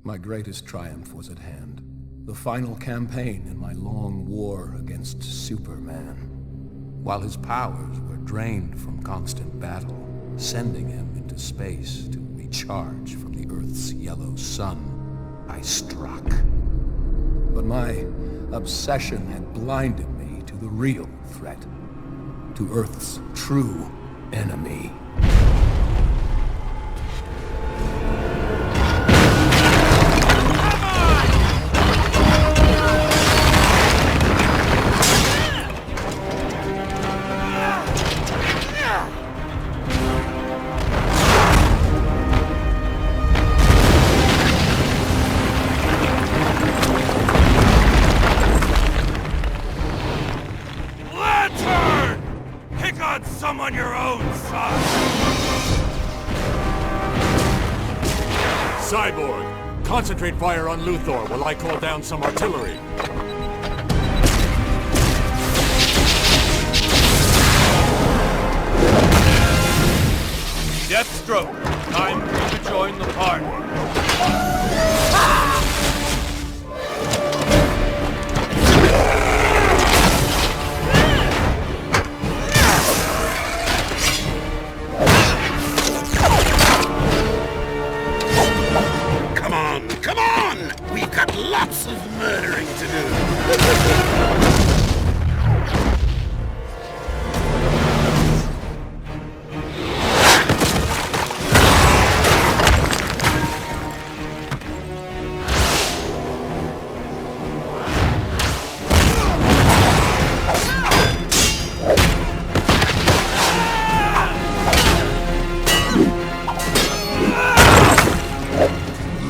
My greatest triumph was at hand. The final campaign in my long war against Superman. While his powers were drained from constant battle, sending him into space to recharge from the Earth's yellow sun, I struck. But my obsession had blinded me to the real threat, to Earth's true enemy. On your own side! Cyborg, concentrate fire on Luthor while I call down some artillery. Deathstroke, time for you to join the party. Lots of murdering to do.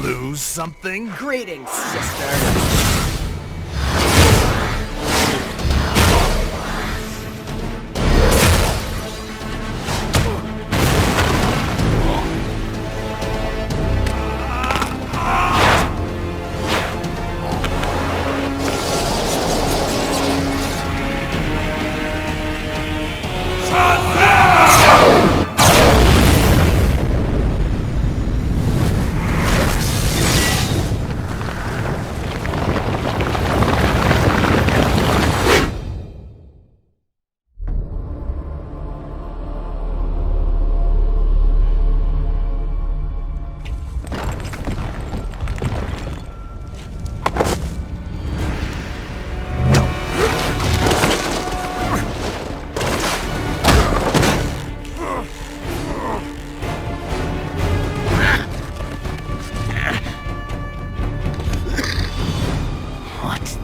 Lose something? Greetings, sister.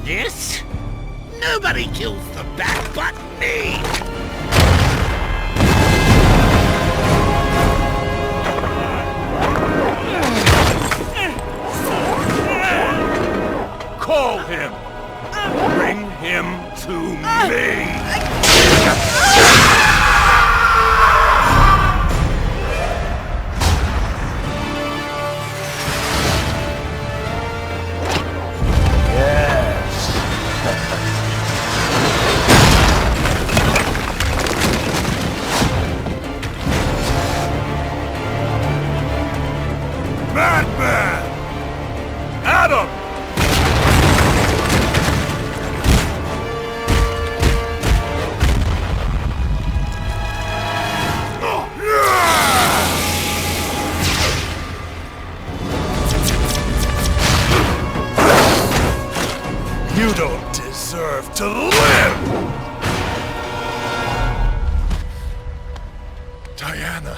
This? Nobody kills the bat but me! Call him! Bring him to me! Madman! Adam! You don't deserve to live! Diana.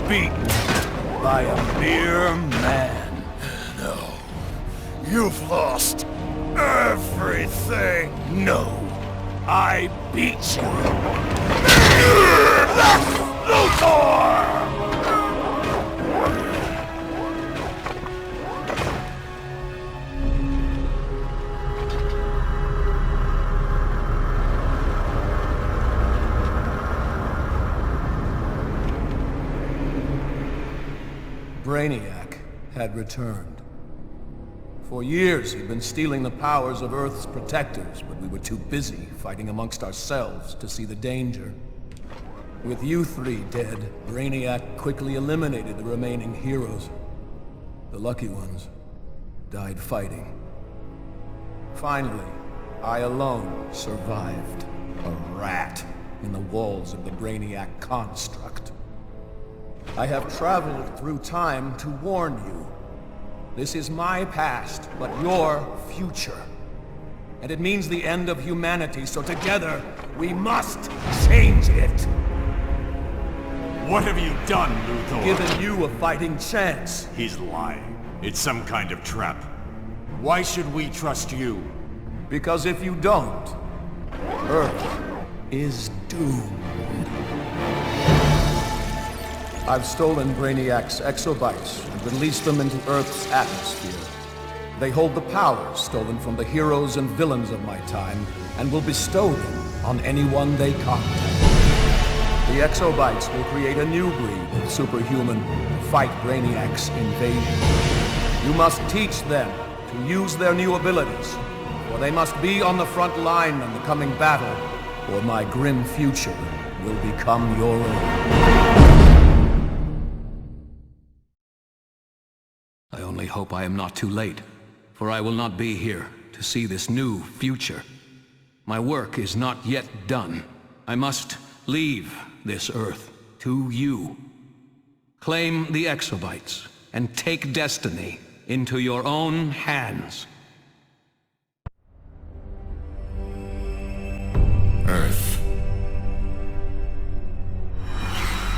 Beaten by a mere man. No. You've lost everything. No. I beat you. Luthor! Brainiac had returned. For years, he'd been stealing the powers of Earth's protectors, but we were too busy fighting amongst ourselves to see the danger. With you three dead, Brainiac quickly eliminated the remaining heroes. The lucky ones died fighting. Finally, I alone survived. A rat in the walls of the Brainiac construct. I have traveled through time to warn you. This is my past, but your future. And it means the end of humanity, so together, we must change it. What have you done, Luthor? Given you a fighting chance. He's lying. It's some kind of trap. Why should we trust you? Because if you don't, Earth is doomed. I've stolen Brainiac's exobytes and released them into Earth's atmosphere. They hold the powers stolen from the heroes and villains of my time, and will bestow them on anyone they contact. The exobytes will create a new breed of superhuman to fight Brainiac's invasion. You must teach them to use their new abilities, for they must be on the front line in the coming battle, or my grim future will become your own. I only hope I am not too late, for I will not be here to see this new future. My work is not yet done. I must leave this Earth to you. Claim the exobytes and take destiny into your own hands. Earth.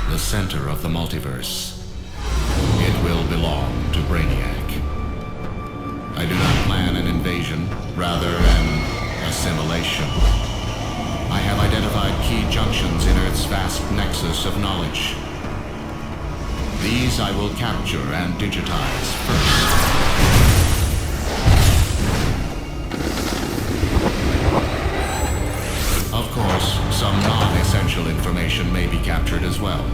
The center of the multiverse. It will belong to Brainiac. I do not plan an invasion, rather an assimilation. I have identified key junctions in Earth's vast nexus of knowledge. These I will capture and digitize first. Of course, some non-essential information may be captured as well.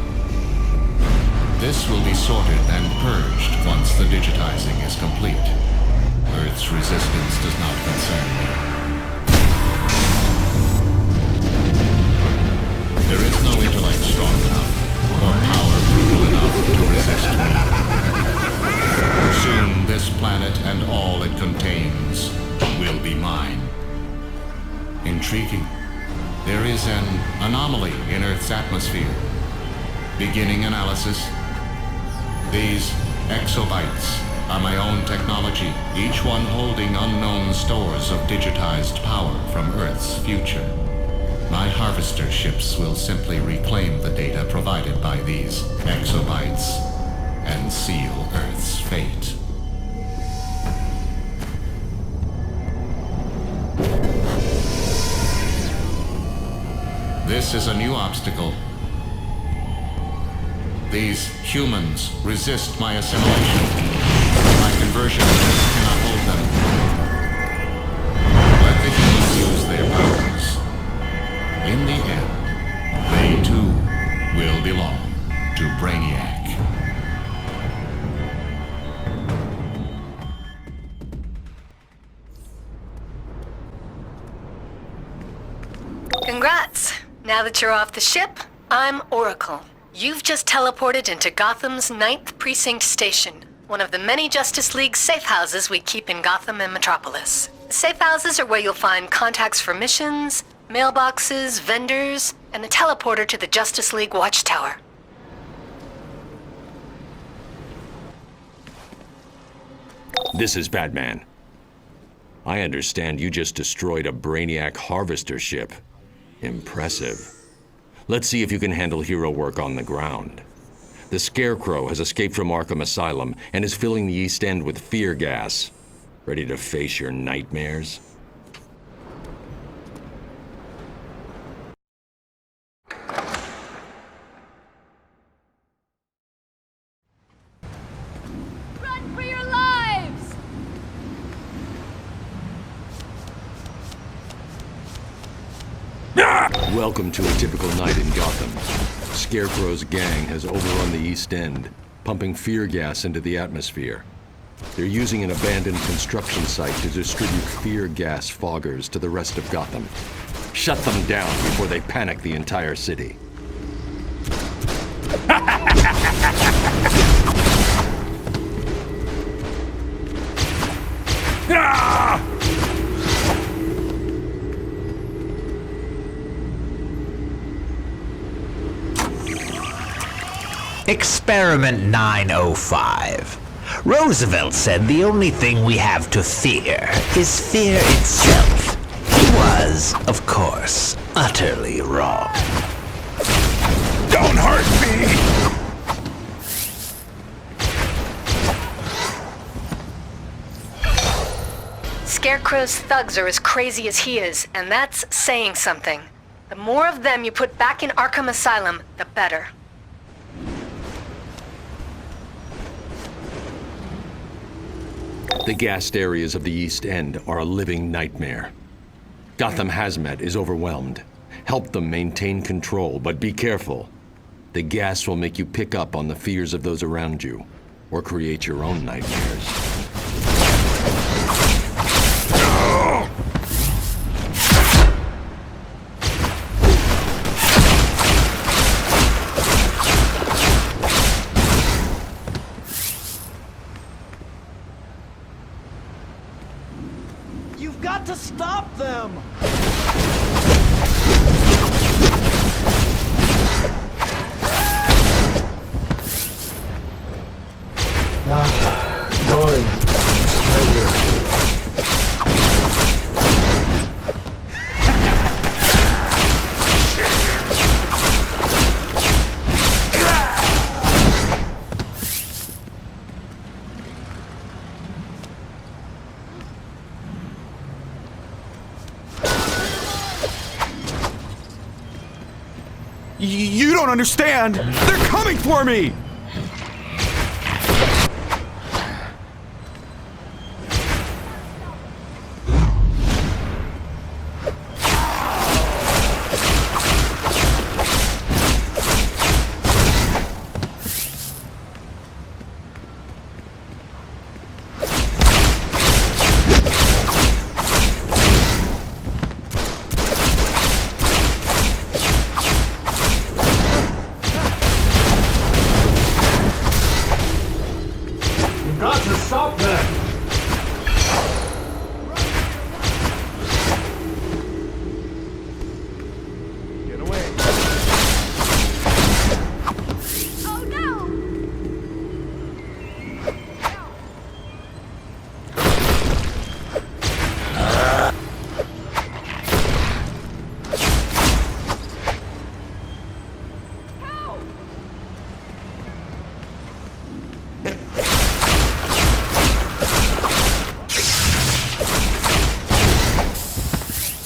This will be sorted and purged once the digitizing is complete. Earth's resistance does not concern me. There is no intellect strong enough, or power brutal enough to resist me. Soon this planet and all it contains will be mine. Intriguing. There is an anomaly in Earth's atmosphere. Beginning analysis. These exobytes are my own technology, each one holding unknown stores of digitized power from Earth's future. My harvester ships will simply reclaim the data provided by these exobytes and seal Earth's fate. This is a new obstacle. These humans resist my assimilation. My conversion cannot hold them. Let the humans use their powers. In the end, they too will belong to Brainiac. Congrats! Now that you're off the ship, I'm Oracle. You've just teleported into Gotham's 9th Precinct Station, one of the many Justice League safe houses we keep in Gotham and Metropolis. Safe houses are where you'll find contacts for missions, mailboxes, vendors, and the teleporter to the Justice League Watchtower. This is Batman. I understand you just destroyed a Brainiac harvester ship. Impressive. Let's see if you can handle hero work on the ground. The Scarecrow has escaped from Arkham Asylum and is filling the East End with fear gas. Ready to face your nightmares? Run for your lives! Welcome to a typical night in Gotham. Scarecrow's gang has overrun the East End, pumping fear gas into the atmosphere. They're using an abandoned construction site to distribute fear gas foggers to the rest of Gotham. Shut them down before they panic the entire city. Experiment 905. Roosevelt said the only thing we have to fear is fear itself. He was, of course, utterly wrong. Don't hurt me! Scarecrow's thugs are as crazy as he is, and that's saying something. The more of them you put back in Arkham Asylum, the better. The gassed areas of the East End are a living nightmare. Gotham Hazmat is overwhelmed. Help them maintain control, but be careful. The gas will make you pick up on the fears of those around you, or create your own nightmares. You've got to stop them! You don't understand! They're coming for me!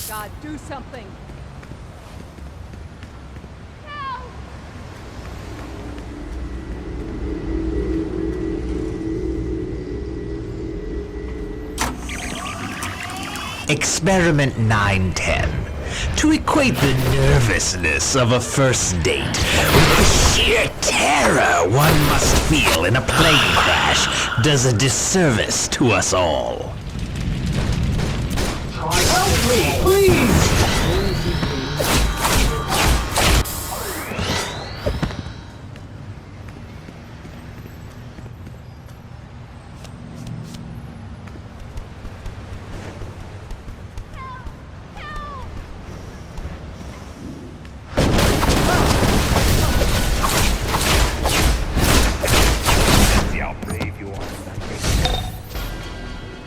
God, do something! Help! Experiment 910. To equate the nervousness of a first date with the sheer terror one must feel in a plane crash does a disservice to us all. Help me, please!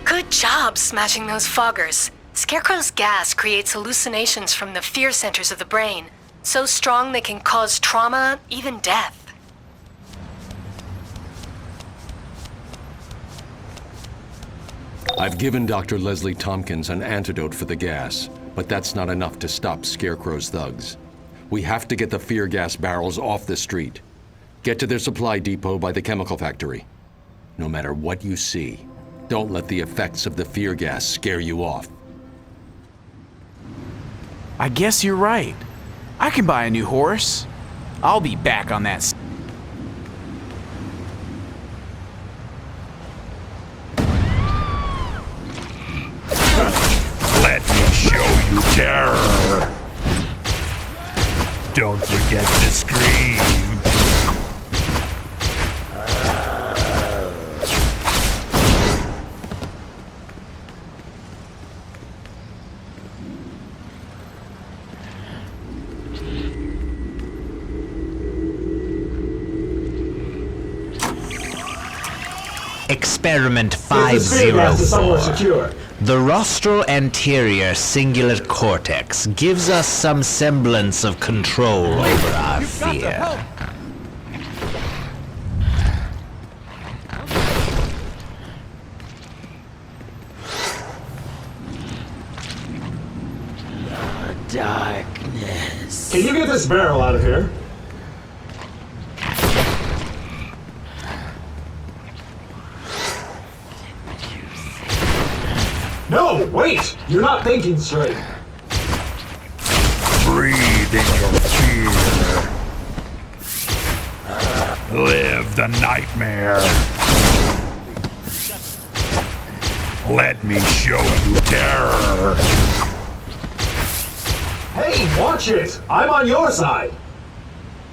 Good job smashing those foggers. Scarecrow's gas creates hallucinations from the fear centers of the brain, so strong they can cause trauma, even death. I've given Dr. Leslie Tompkins an antidote for the gas, but that's not enough to stop Scarecrow's thugs. We have to get the fear gas barrels off the street. Get to their supply depot by the chemical factory. No matter what you see, don't let the effects of the fear gas scare you off. I guess you're right. I can buy a new horse. I'll be back on that. Experiment Get the sphere gas to somewhere 504. secure. The rostral anterior cingulate cortex gives us some semblance of control over our fear. Darkness. Can you get this barrel out of here? No, wait! You're not thinking straight. Breathe in your fear. Live the nightmare. Let me show you terror. Hey, watch it! I'm on your side!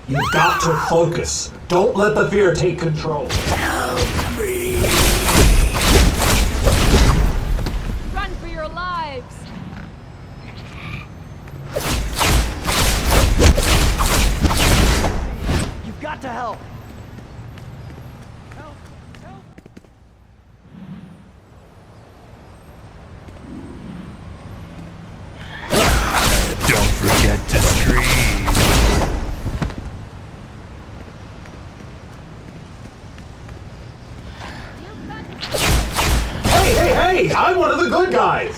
You've got to focus. Don't let the fear take control. Run for your lives! You've got to help. Don't forget to scream. Hey! I'm one of the good guys!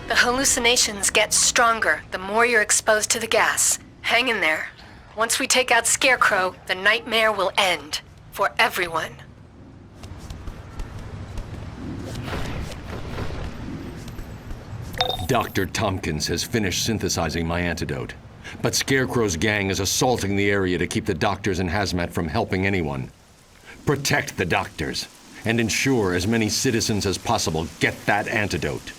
The hallucinations get stronger the more you're exposed to the gas. Hang in there. Once we take out Scarecrow, the nightmare will end. For everyone. Dr. Tompkins has finished synthesizing my antidote. But Scarecrow's gang is assaulting the area to keep the doctors in hazmat from helping anyone. Protect the doctors, and ensure as many citizens as possible get that antidote.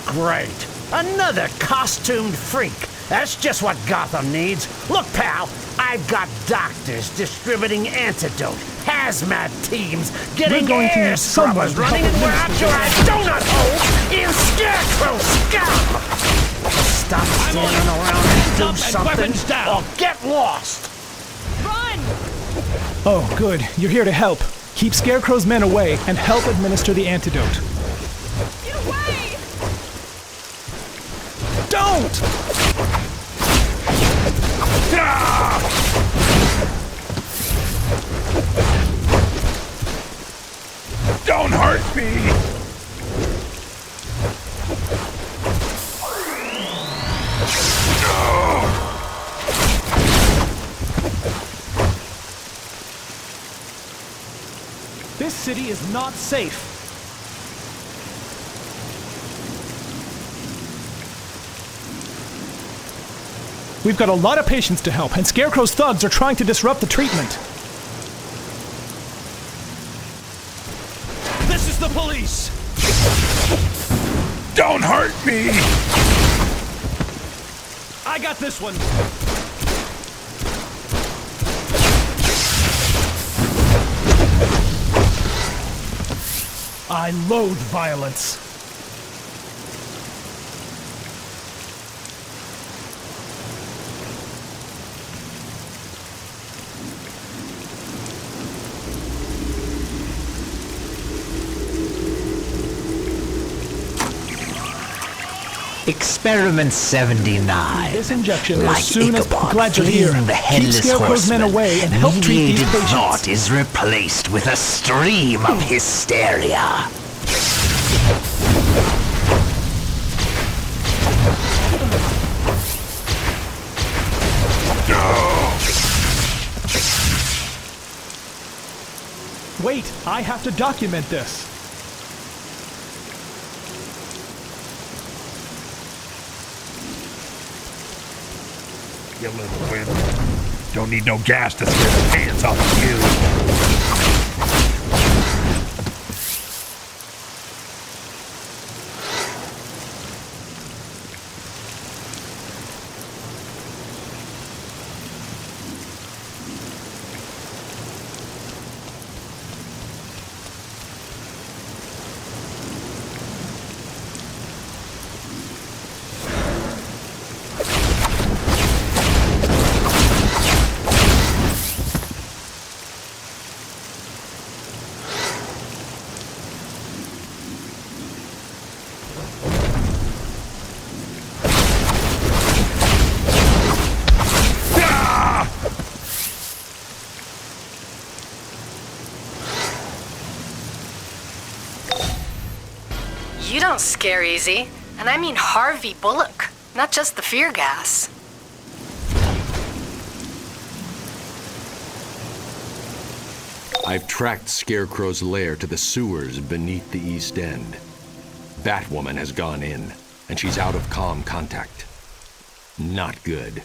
Great. Another costumed freak. That's just what Gotham needs. Look, pal, I've got doctors distributing antidote, hazmat teams getting air scrubbers running, and we're out to our donut hole in Scarecrow scum! Stop standing around and do something, or get lost! Run! Oh, good. You're here to help. Keep Scarecrow's men away and help administer the antidote. Get away! Don't! Don't hurt me! This city is not safe. We've got a lot of patients to help, and Scarecrow's thugs are trying to disrupt the treatment. This is the police! Don't hurt me! I got this one. I loathe violence. Experiment 79. This injection Like as soon as Ichabod glad you're here. fleeing the Keep headless Scarecrow's men horseman, away and help treat these mediated patients. thought is replaced with a stream of hysteria. Wait, I have to document this. You little wimp. Don't need no gas to scare the pants off of you. You don't scare easy. And I mean Harvey Bullock, not just the fear gas. I've tracked Scarecrow's lair to the sewers beneath the East End. Batwoman has gone in, and she's out of comm contact. Not good.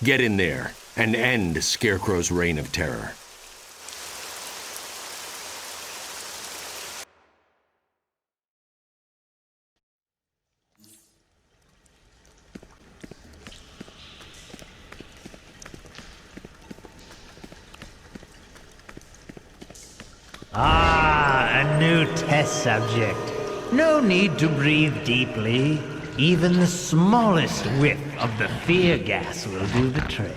Get in there and end Scarecrow's reign of terror. Ah, a new test subject. No need to breathe deeply. Even the smallest whiff of the fear gas will do the trick.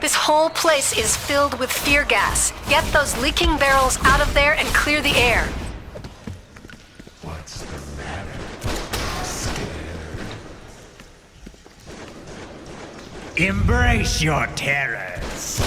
This whole place is filled with fear gas. Get those leaking barrels out of there and clear the air. What's the matter? Scared? Embrace your terrors.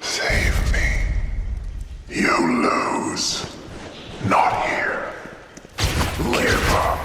Save me. You lose. Not here. Live up.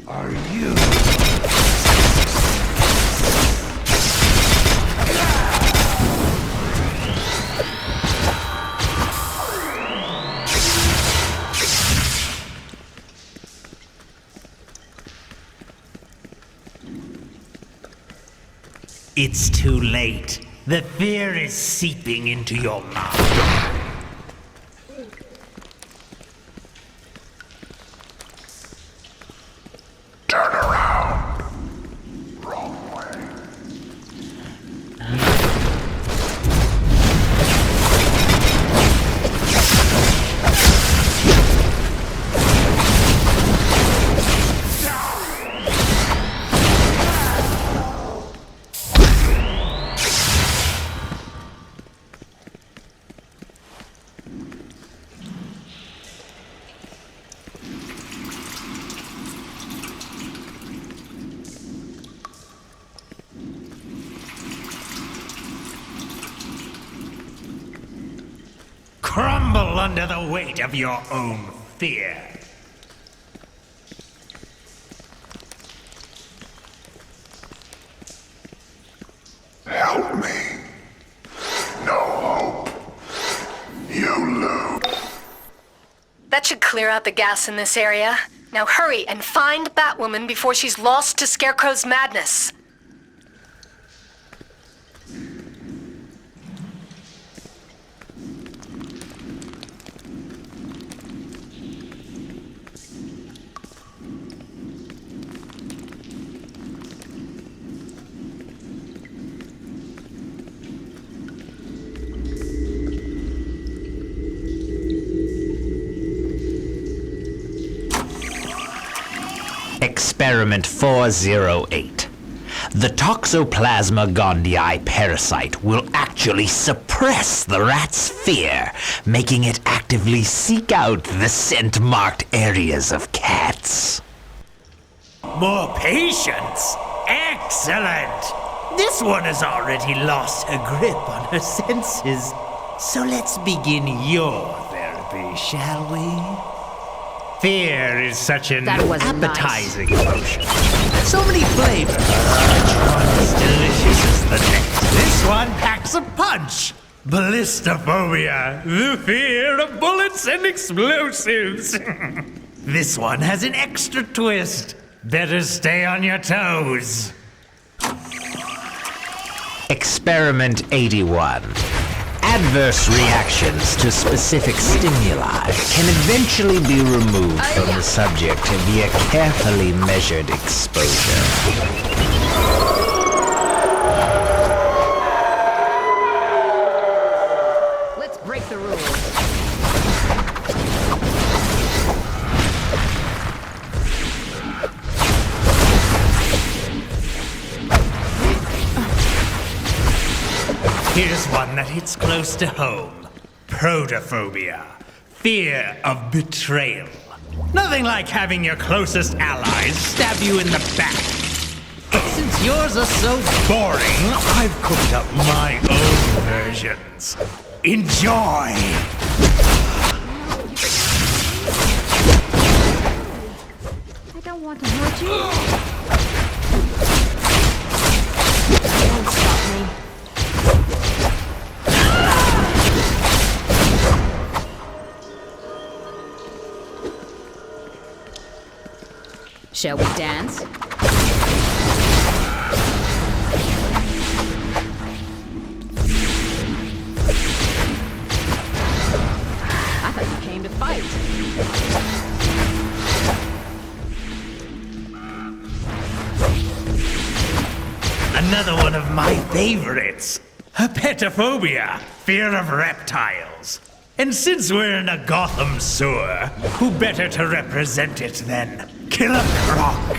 Are you? It's too late. The fear is seeping into your mind. Turn around. Wrong way. Crumble under the weight of your own fear. Help me. No hope. You lose. That should clear out the gas in this area. Now hurry and find Batwoman before she's lost to Scarecrow's madness. Experiment 408. The Toxoplasma gondii parasite will actually suppress the rat's fear, making it actively seek out the scent-marked areas of cats. More patience? Excellent! This one has already lost her grip on her senses. So let's begin your therapy, shall we? Fear is such an That was appetizing emotion. So many flavors. Each one as delicious as the next. This one packs a punch. Ballistophobia, the fear of bullets and explosives. This one has an extra twist. Better stay on your toes. Experiment 81. Adverse reactions to specific stimuli can eventually be removed from the subject via carefully measured exposure. Let's break the rules. Here's one that hits close to home. Protophobia. Fear of betrayal. Nothing like having your closest allies stab you in the back. Since yours are so boring, I've cooked up my own versions. Enjoy! I don't want to hurt you. Don't stop me. Shall we dance? I thought you came to fight. Another one of my favorites. Herpetophobia. Fear of reptiles. And since we're in a Gotham sewer, who better to represent it than Killer Croc?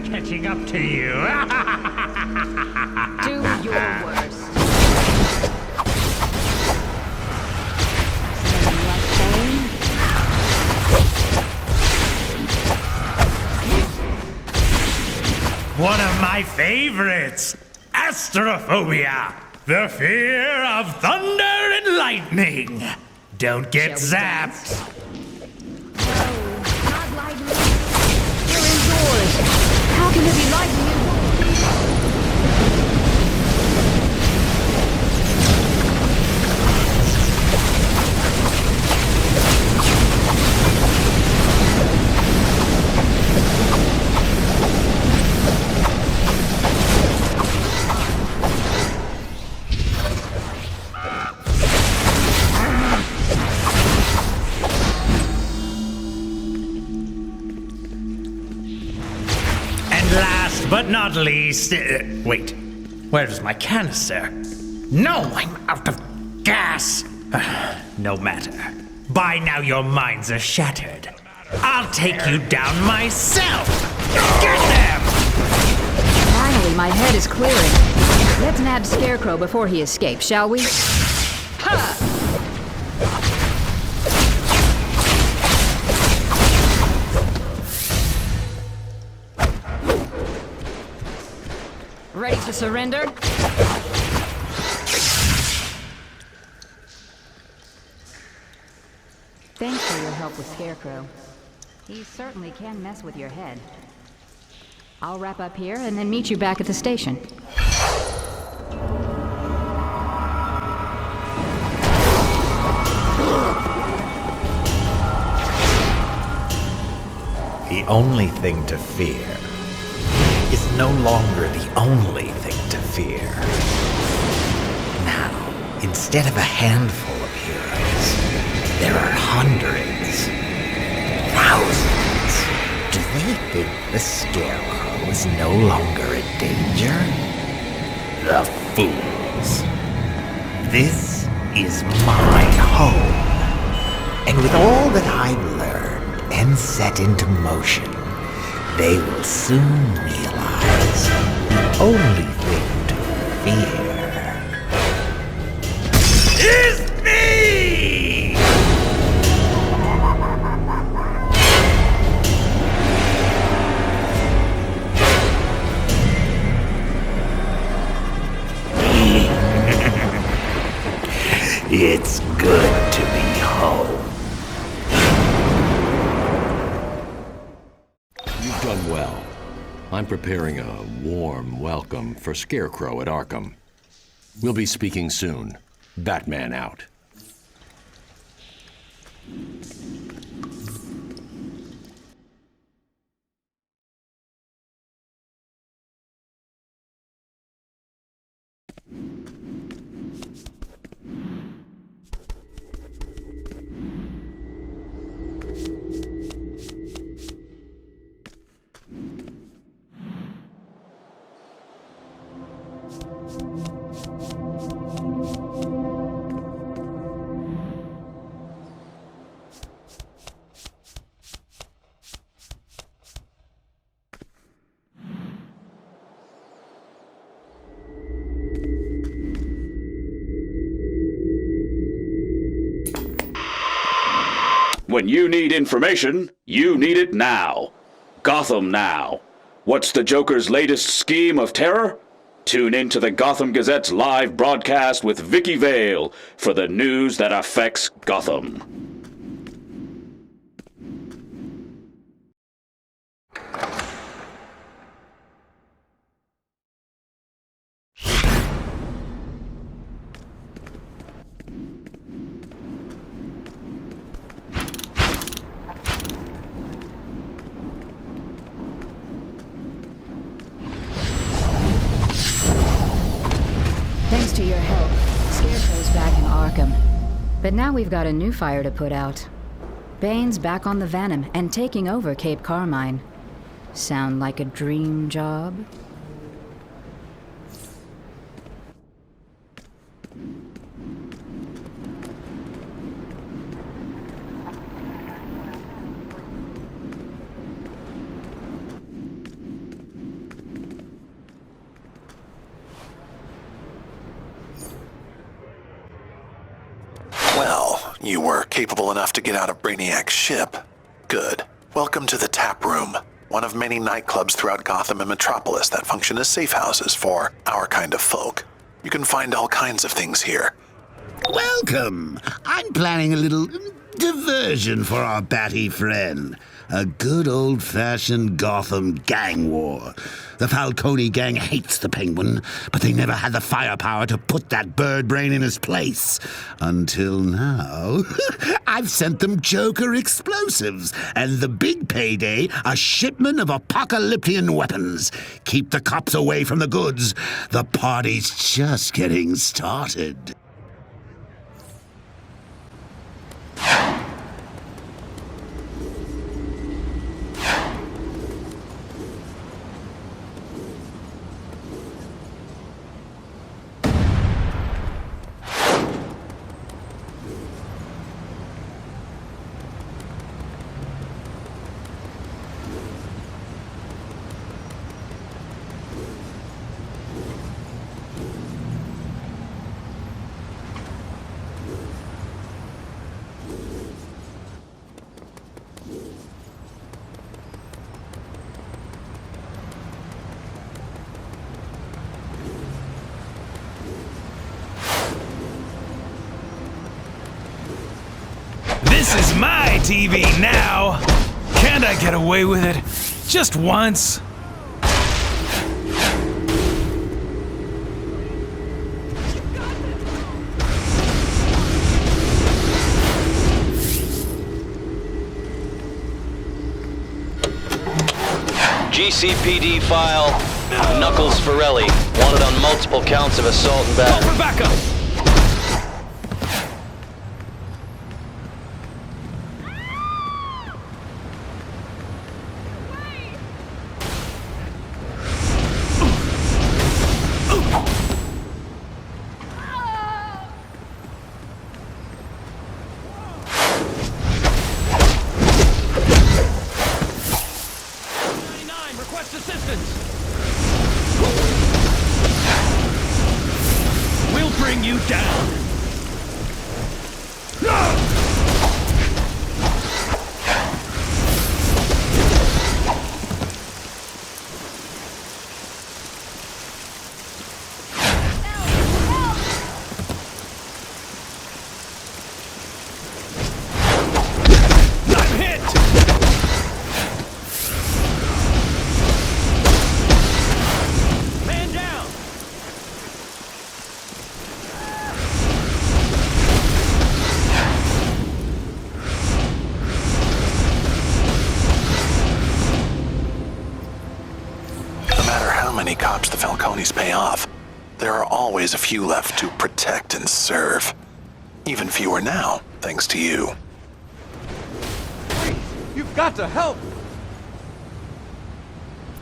Catching up to you. Do your worst. One of my favorites, astrophobia, the fear of thunder and lightning. Don't get zapped. Not lightning. You're indoors. How can there be lightning indoors? Last but not least, wait, where's my canister? No, I'm out of gas. No matter. By now your minds are shattered. I'll take you down myself. Get them! Finally, my head is clearing. Let's nab Scarecrow before he escapes, shall we? Ha! Ready to surrender? Thanks for your help with Scarecrow. He certainly can mess with your head. I'll wrap up here and then meet you back at the station. The only thing to fear is no longer the only thing to fear. Now, Instead of a handful of heroes, there are hundreds, thousands. Do they think the Scarecrow is no longer a danger? The fools. This is my home. And with all that I've learned and set into motion, they will soon realize the only thing to fear is me! It's good to be home. You've done well. I'm preparing a warm welcome for Scarecrow at Arkham. We'll be speaking soon. Batman out. When you need information, you need it now. Gotham Now. What's the Joker's latest scheme of terror? Tune in to the Gotham Gazette's live broadcast with Vicky Vale for the news that affects Gotham. Thanks to your help, Scarecrow's back in Arkham. But now we've got a new fire to put out. Bane's back on the Venom and taking over Cape Carmine. Sound like a dream job? Well, you were capable enough to get out of Brainiac's ship. Good. Welcome to the Tap Room, one of many nightclubs throughout Gotham and Metropolis that function as safe houses for our kind of folk. You can find all kinds of things here. Welcome! I'm planning a little diversion for our batty friend. A good old-fashioned Gotham gang war. The Falcone gang hates the Penguin, but they never had the firepower to put that bird brain in his place. Until now, I've sent them Joker explosives, and the big payday, a shipment of apocalyptian weapons. Keep the cops away from the goods. The party's just getting started. This is my TV now! Can't I get away with it? Just once? GCPD file, Knuckles Farrelly, wanted on multiple counts of assault and battery. Go for backup! bounties pay off, there are always a few left to protect and serve. Even fewer now, thanks to you. You've got to help!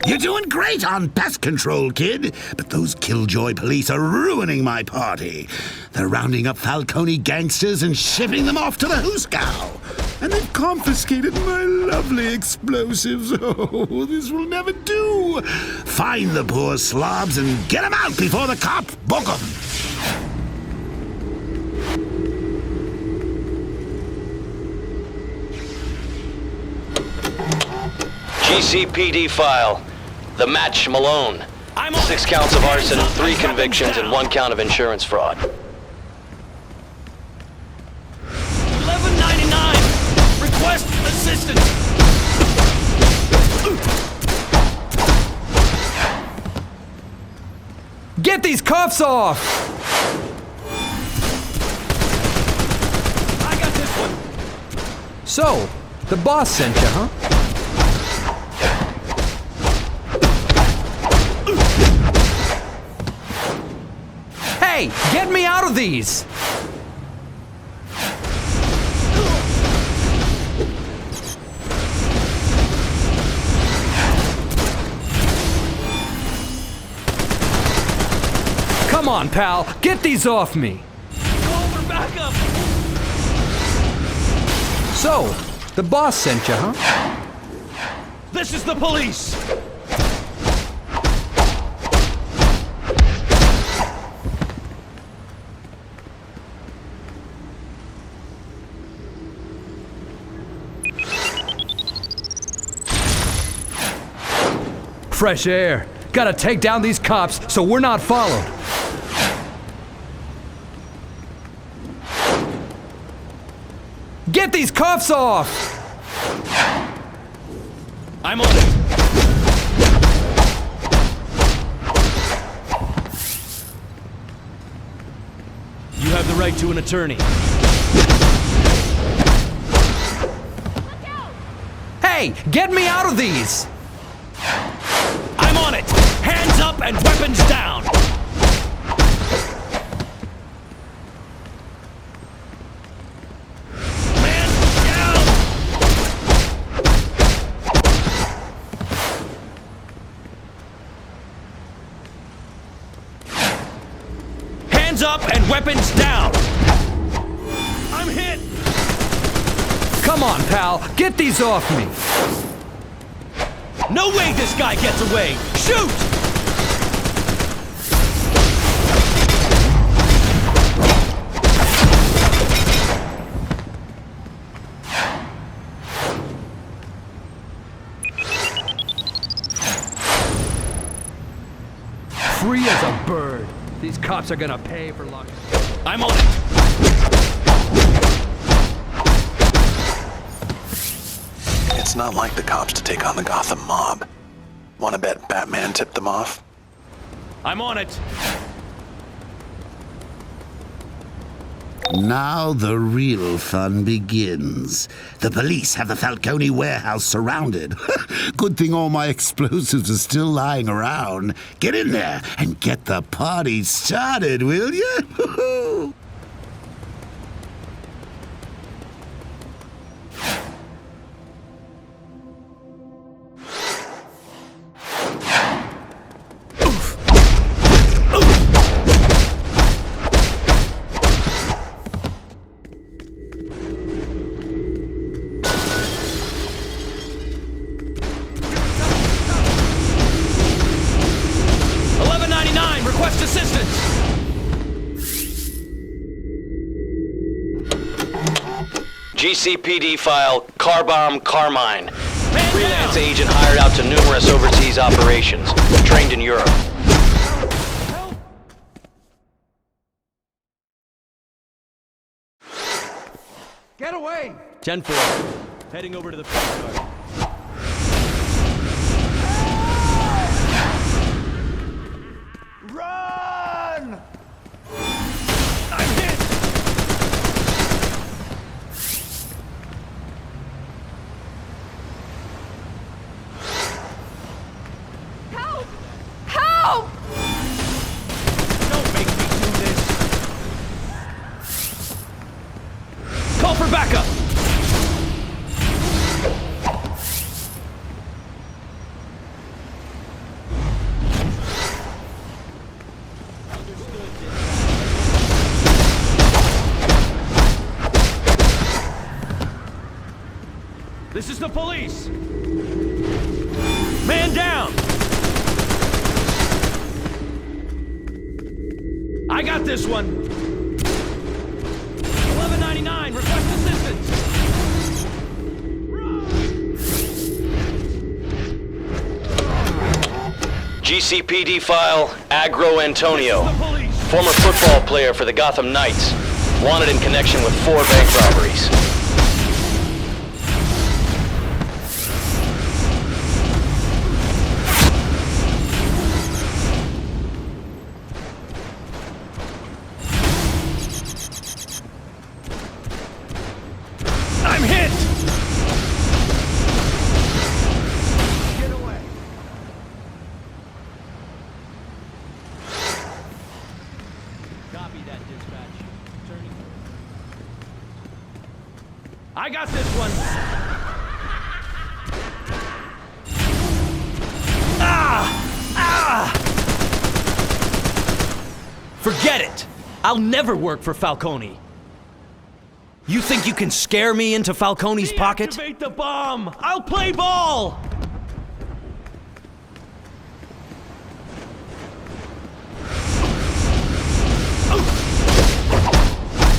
You're doing great on pest control, kid, but those killjoy police are ruining my party. They're rounding up Falcone gangsters and shipping them off to the Hooskow. And they've confiscated my lovely explosives. Oh, this will never do. Find the poor slobs and get them out before the cops book them. GCPD file. The Match Malone. 6 counts of arson, 3 convictions, and 1 count of insurance fraud. $11.99! Request assistance! Get these cuffs off! I got this one! So, the boss sent you, huh? Hey, get me out of these! Come on, pal, get these off me! Call for backup! So, the boss sent you, huh? This is the police! Fresh air. Gotta take down these cops so we're not followed. Get these cuffs off! I'm on it! You have the right to an attorney. Hey, get me out of these! I'm on it! Hands up and weapons down! Man down! Hands up and weapons down! I'm hit! Come on, pal, get these off me! No way this guy gets away! Shoot! Free as a bird. These cops are gonna pay for locking. I'm on it! It's not like the cops to take on the Gotham mob. Wanna bet Batman tipped them off? I'm on it! Now the real fun begins. The police have the Falcone warehouse surrounded. Good thing all my explosives are still lying around. Get in there and get the party started, will you? Request assistance! GCPD file Car Bomb Carmine. Freelance agent hired out to numerous overseas operations. Trained in Europe. Get away! 10-4. Heading over to the front yard. Run! I'm hit! Help! Help! for backup! This is the police! Man down! I got this one! 1199, request assistance! GCPD file, Agro Antonio. Former football player for the Gotham Knights. Wanted in connection with 4 bank robberies. I'm hit! Get away. Copy that, dispatch. Turning. I got this one! Forget it! I'll never work for Falcone. You think you can scare me into Falcone's pocket? Deactivate the bomb! I'll play ball!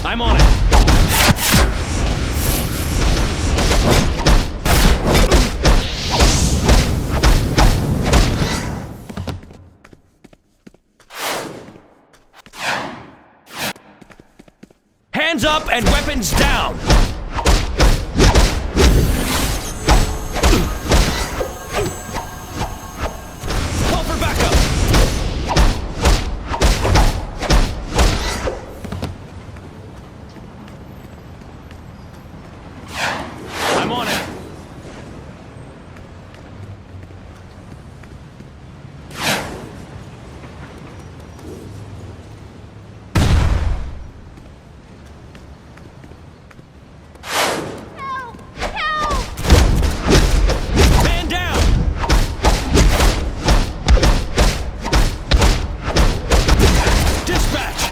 I'm on it. Hands up and weapons down! Call for backup! I'm on it!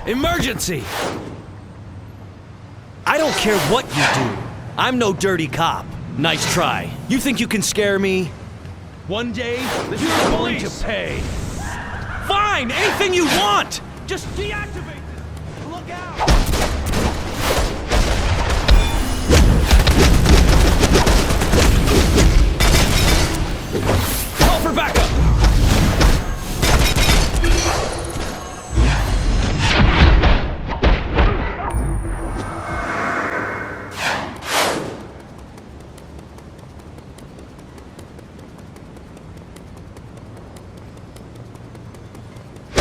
Emergency! I don't care what you do. I'm no dirty cop. Nice try. You think you can scare me? One day, you're going to pay. Fine! Anything you want! Just deactivate this! Look out! Call for backup!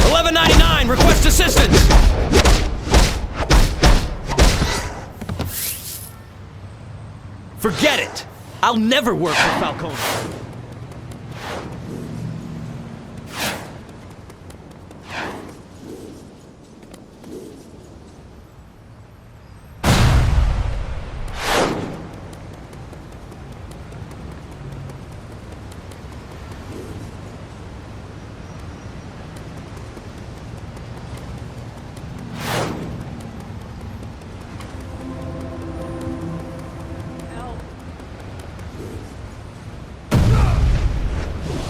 1199, request assistance! Forget it! I'll never work for Falcone.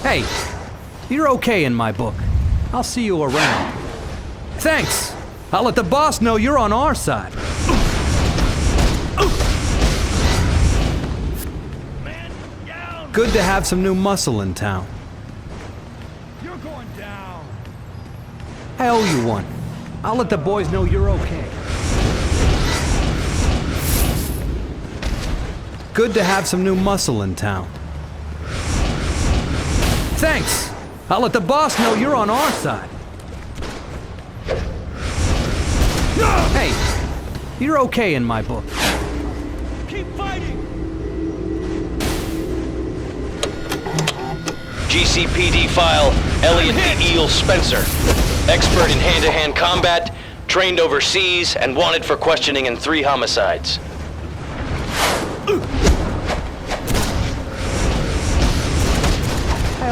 Hey, you're okay in my book. I'll see you around. Thanks. I'll let the boss know you're on our side. Good to have some new muscle in town. You're going down. I owe you one. I'll let the boys know you're okay. Good to have some new muscle in town. Thanks. I'll let the boss know you're on our side. Hey, you're okay in my book. Keep fighting! GCPD file, Elliot the Eel Spencer. Expert in hand-to-hand combat, trained overseas, and wanted for questioning in 3 homicides.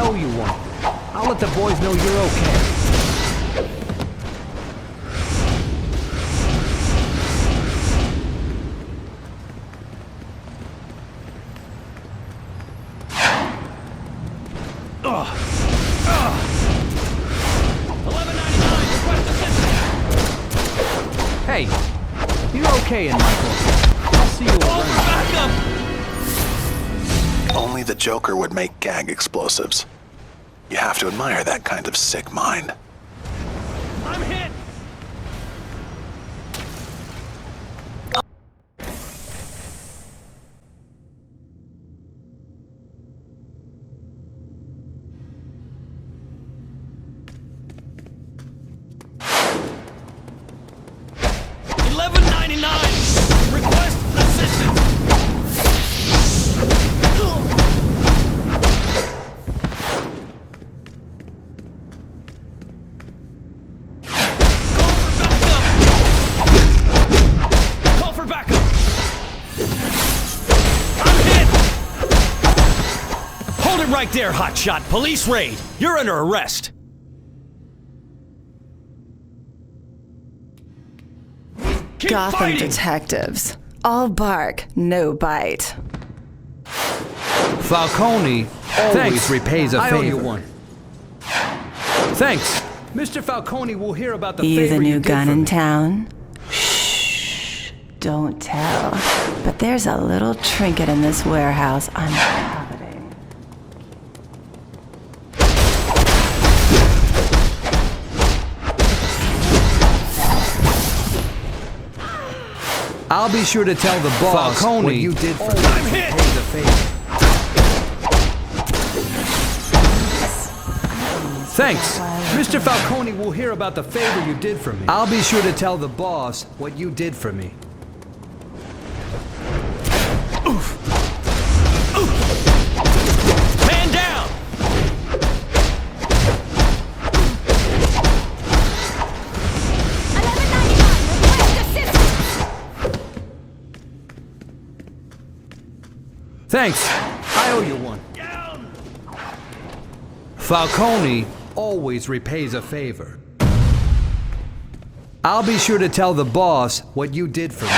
owe you one. I'll let the boys know you're okay. Hey, you're okay in my book. I'll see you around. Backup! Only the Joker would make gag explosives. You have to admire that kind of sick mind. I'm hit! $11.99. Request assistance. Call for backup. I'm hit. Hold it right there, hotshot. Police raid. You're under arrest. Gotham detectives. All bark, no bite. Falcone always repays a favor. I owe you one. Thanks. Mr. Falcone will hear about the You favor the new you did gun for in me. town? Shh, don't tell. But there's a little trinket in this warehouse I'm coveting. I'll be sure to tell the boss Falcone what you did for me. I'm hit. Pays a favor. Thanks. Mr. Falcone will hear about the favor you did for me. I'll be sure to tell the boss what you did for me. Man down. Thanks. I owe you one. Falcone always repays a favor. I'll be sure to tell the boss what you did for me.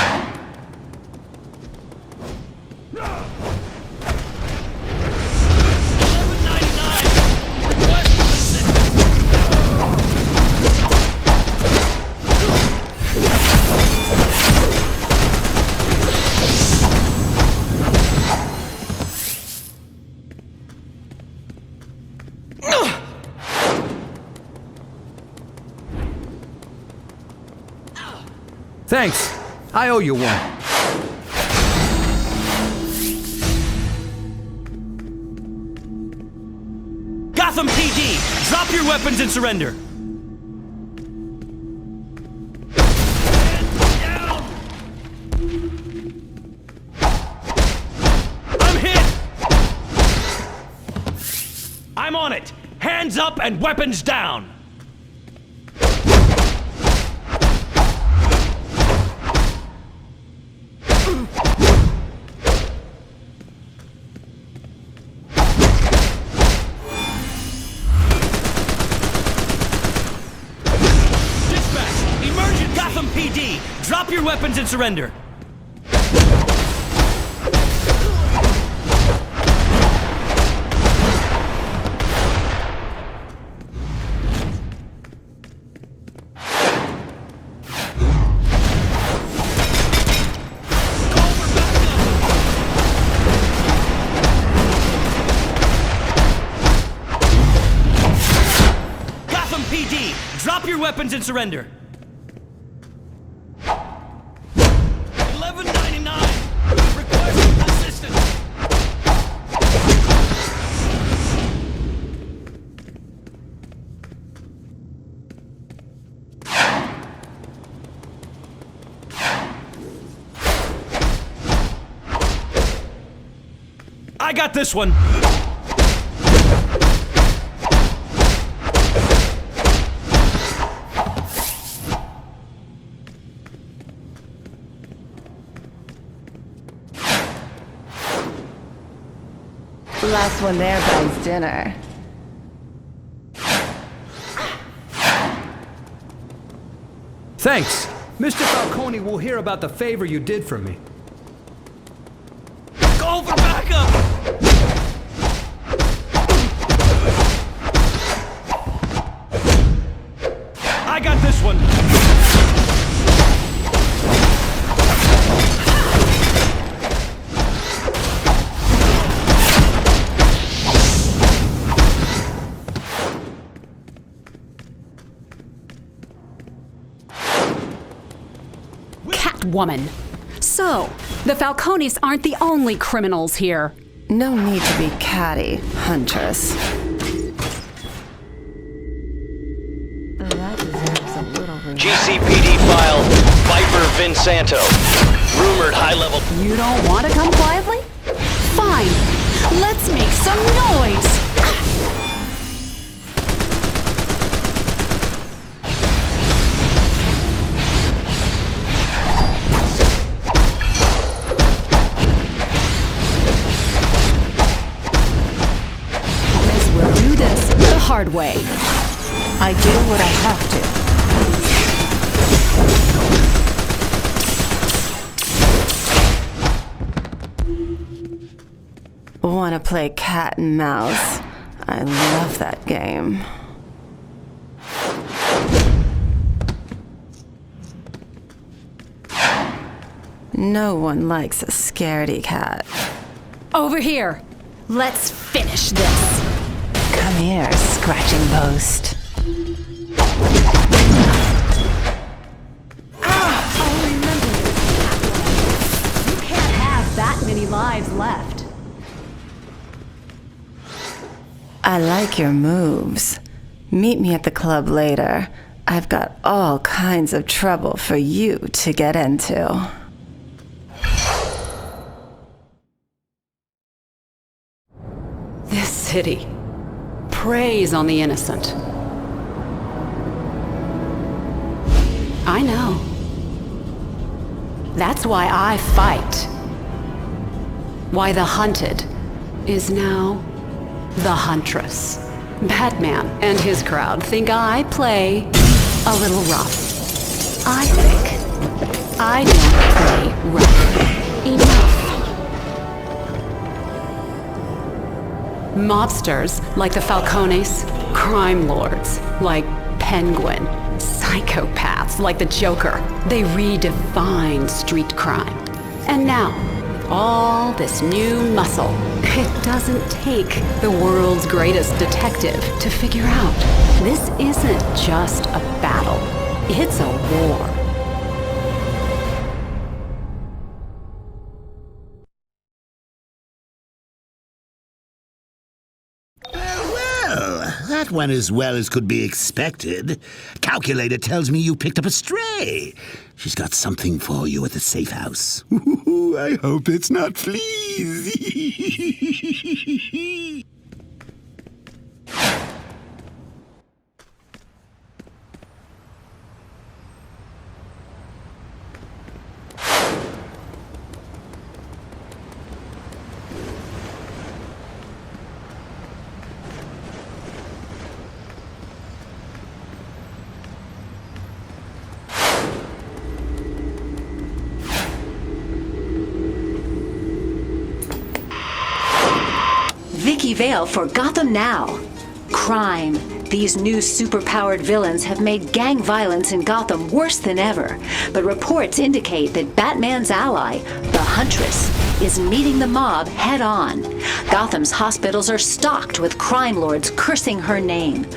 Thanks. I owe you one. Gotham PD, drop your weapons and surrender. I'm hit. I'm on it. Hands up and weapons down. PD, drop your weapons and surrender. Gotham PD, drop your weapons and surrender. I got this one. Last one there buys dinner. Thanks. Mr. Falcone will hear about the favor you did for me. Call for backup! I got this one! Catwoman. So, the Falcones aren't the only criminals here. No need to be catty, Huntress. That deserves a little GCPD file, Viper Vinsanto. Rumored high-level... You don't want to come quietly? Fine. Let's make some noise! Hard way. I do what I have to. Want to play cat and mouse? I love that game. No one likes a scaredy cat. Over here. Let's finish this. Come here, scratching post. I'll remember this. You can't have that many lives left. I like your moves. Meet me at the club later. I've got all kinds of trouble for you to get into. This city preys on the innocent. I know. That's why I fight. Why the hunted is now the huntress. Batman and his crowd think I play a little rough. I think I don't play rough enough. Mobsters like the Falcones, crime lords like Penguin, psychopaths like the Joker, they redefine street crime. And now, all this new muscle, it doesn't take the world's greatest detective to figure out this isn't just a battle, it's a war. That went as well as could be expected. Calculator tells me you picked up a stray. She's got something for you at the safe house. I hope it's not fleas. Vicky Vale for Gotham Now. Crime. These new superpowered villains have made gang violence in Gotham worse than ever. But reports indicate that Batman's ally, the Huntress, is meeting the mob head on. Gotham's hospitals are stocked with crime lords cursing her name.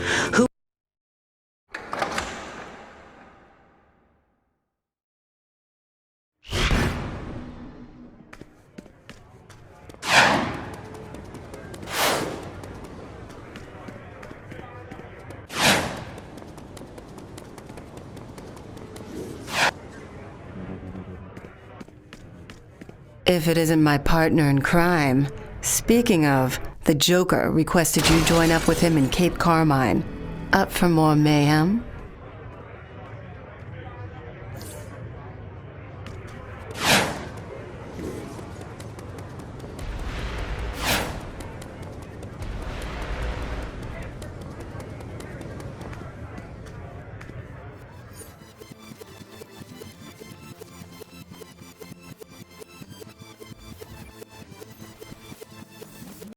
If it isn't my partner in crime. Speaking of, the Joker requested you join up with him in Cape Carmine. Up for more mayhem?